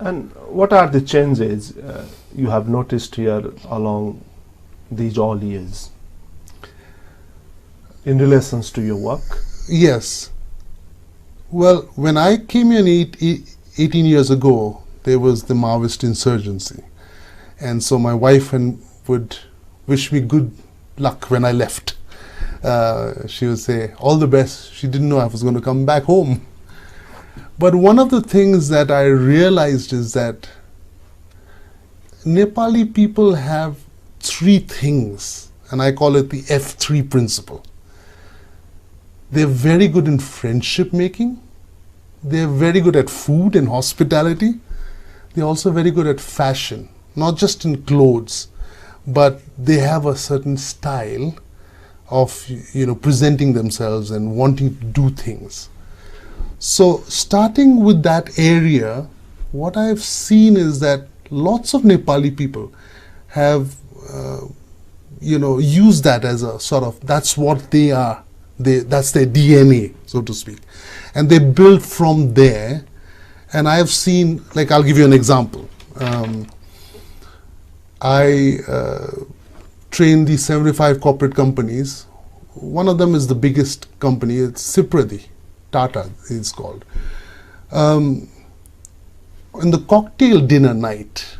And what are the changes you have noticed here along these all years in relations to your work? Yes. Well, when I came in 18 years ago, there was the Maoist insurgency. And so my wife would wish me good luck when I left. She would say, all the best. She didn't know I was going to come back home. But one of the things that I realized is that Nepali people have three things, and I call it the F3 principle. They're very good in friendship making. They're very good at food and hospitality. They're also very good at fashion, not just in clothes, but they have a certain style of, presenting themselves and wanting to do things. So starting with that area, what I've seen is that lots of Nepali people have, used that as a sort of, that's what they are. That's their DNA, so to speak. And they build from there. And I've seen, like, I'll give you an example. I train these 75 corporate companies. One of them is the biggest company. It's Sipradi, Tata it's called. In the cocktail dinner night,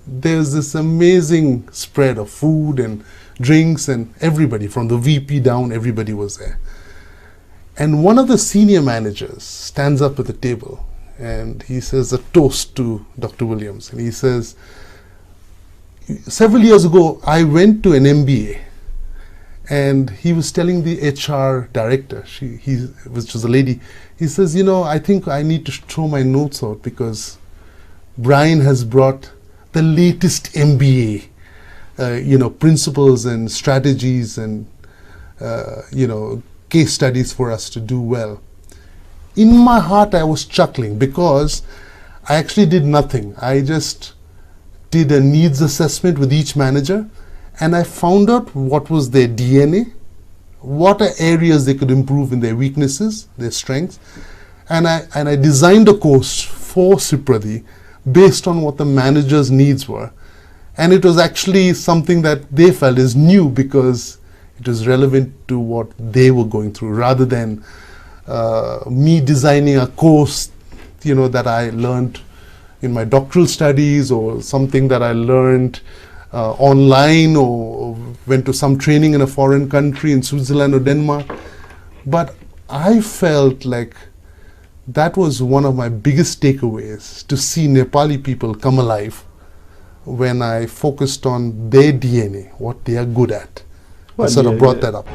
there's this amazing spread of food and drinks, and everybody from the VP down, everybody was there. And one of the senior managers stands up at the table and he says a toast to Dr. Williams. And he says, several years ago, I went to an MBA, and he was telling the HR director, which was a lady, he says, I think I need to throw my notes out because Brian has brought the latest MBA, principles and strategies and, case studies for us to do well. In my heart, I was chuckling because I actually did nothing. I just did a needs assessment with each manager, and I found out what was their DNA, what are areas they could improve in their weaknesses, their strengths, and I designed a course for Sipradi based on what the manager's needs were. And it was actually something that they felt is new because it was relevant to what they were going through, rather than me designing a course, that I learned in my doctoral studies or something that I learned online or went to some training in a foreign country in Switzerland or Denmark. But I felt like that was one of my biggest takeaways, to see Nepali people come alive when I focused on their DNA, what they are good at. I sort of brought that up.